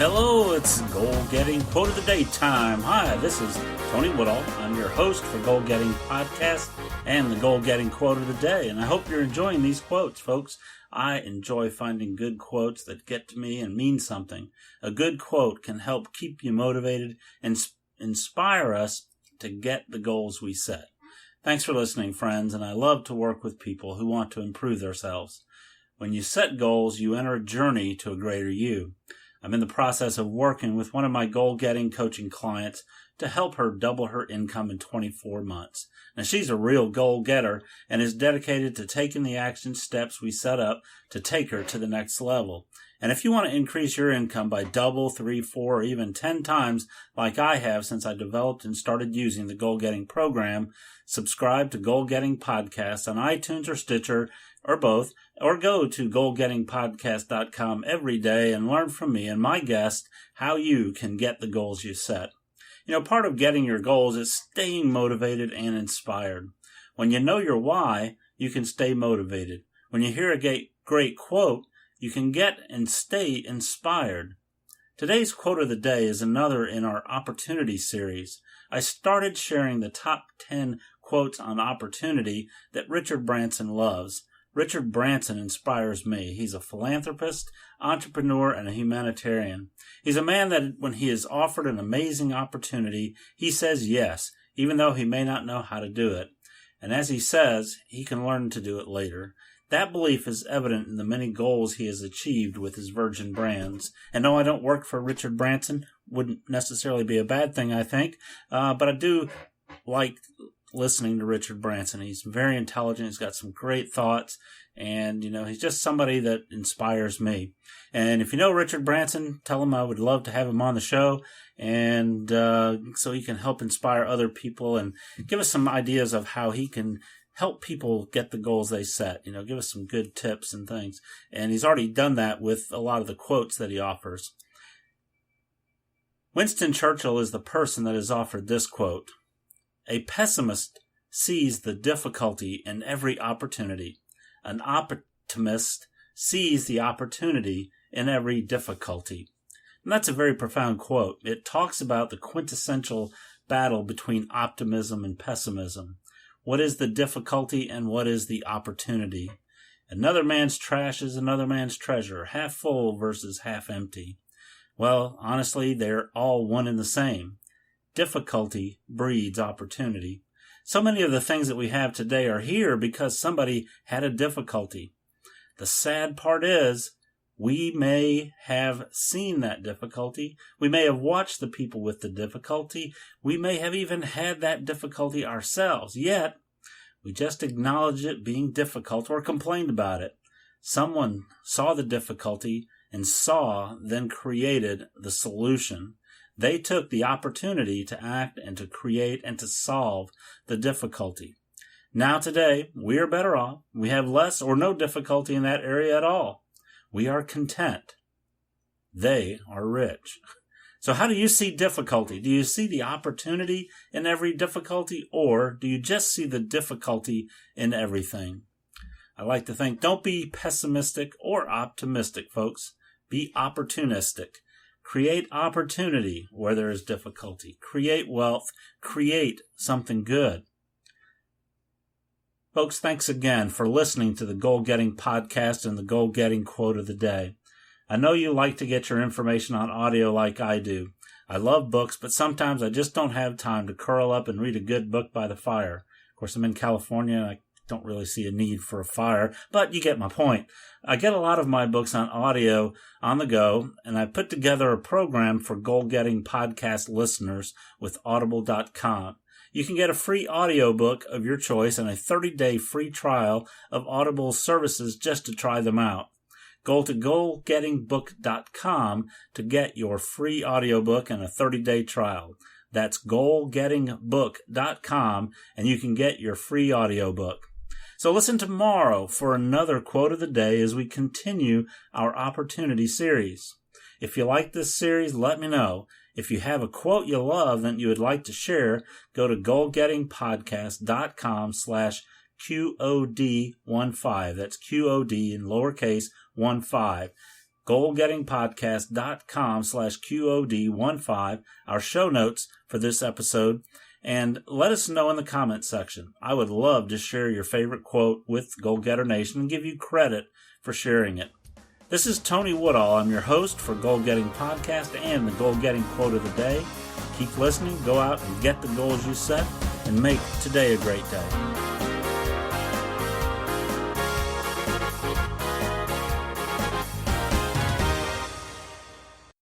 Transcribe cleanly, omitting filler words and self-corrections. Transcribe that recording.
Hello, it's Goal Getting Quote of the Day time. Hi, this is Tony Woodall. I'm your host for Goal Getting Podcast and the Goal Getting Quote of the Day, and I hope you're enjoying these quotes, folks. I enjoy finding good quotes that get to me and mean something. A good quote can help keep you motivated and inspire us to get the goals we set. Thanks for listening, friends, and I love to work with people who want to improve themselves. When you set goals, you enter a journey to a greater you. I'm in the process of working with one of my goal-getting coaching clients to help her double her income in 24 months. Now, she's a real goal-getter and is dedicated to taking the action steps we set up to take her to the next level. And if you want to increase your income by double, 3, 4, or even 10 times like I have since I developed and started using the Goal Getting program, subscribe to Goal Getting Podcast on iTunes or Stitcher or both, or go to goalgettingpodcast.com every day and learn from me and my guests how you can get the goals you set. You know, part of getting your goals is staying motivated and inspired. When you know your why, you can stay motivated. When you hear a great quote, you can get and stay inspired. Today's quote of the day is another in our opportunity series. I started sharing the top 10 quotes on opportunity that Richard Branson loves. Richard Branson inspires me. He's a philanthropist, entrepreneur, and a humanitarian. He's a man that when he is offered an amazing opportunity, he says yes, even though he may not know how to do it. And as he says, he can learn to do it later. That belief is evident in the many goals he has achieved with his Virgin brands. And no, I don't work for Richard Branson. Wouldn't necessarily be a bad thing, I think. But I do like listening to Richard Branson. He's very intelligent. He's got some great thoughts. And, you know, he's just somebody that inspires me. And if you know Richard Branson, tell him I would love to have him on the show. And so he can help inspire other people and give us some ideas of how he can help people get the goals they set. You know, give us some good tips and things. And he's already done that with a lot of the quotes that he offers. Winston Churchill is the person that has offered this quote. A pessimist sees the difficulty in every opportunity. An optimist sees the opportunity in every difficulty. And that's a very profound quote. It talks about the quintessential battle between optimism and pessimism. What is the difficulty and what is the opportunity? Another man's trash is another man's treasure, half full versus half empty. Well, honestly, they're all one and the same. Difficulty breeds opportunity. So many of the things that we have today are here because somebody had a difficulty. The sad part is, we may have seen that difficulty. We may have watched the people with the difficulty. We may have even had that difficulty ourselves. Yet, we just acknowledged it being difficult or complained about it. Someone saw the difficulty and then created the solution. They took the opportunity to act and to create and to solve the difficulty. Now today, we are better off. We have less or no difficulty in that area at all. We are content. They are rich. So how do you see difficulty? Do you see the opportunity in every difficulty, or do you just see the difficulty in everything? I like to think, don't be pessimistic or optimistic, folks. Be opportunistic. Create opportunity where there is difficulty. Create wealth. Create something good. Folks, thanks again for listening to the Goal Getting Podcast and the Goal Getting Quote of the Day. I know you like to get your information on audio like I do. I love books, but sometimes I just don't have time to curl up and read a good book by the fire. Of course, I'm in California and I don't really see a need for a fire, but you get my point. I get a lot of my books on audio on the go, and I put together a program for Goal Getting Podcast listeners with Audible.com. You can get a free audiobook of your choice and a 30-day free trial of Audible services just to try them out. Go to goalgettingbook.com to get your free audiobook and a 30-day trial. That's goalgettingbook.com, and you can get your free audiobook. So listen tomorrow for another quote of the day as we continue our opportunity series. If you like this series, let me know. If you have a quote you love that you would like to share, go to goalgettingpodcast.com/QOD15. That's QOD in lowercase 15. goalgettingpodcast.com/QOD-15, our show notes for this episode, and let us know in the comment section. I would love to share your favorite quote with Goal Getter Nation and give you credit for sharing it. This is Tony Woodall. I'm your host for Goal Getting Podcast and the Goal Getting Quote of the Day. Keep listening, go out and get the goals you set, and make today a great day.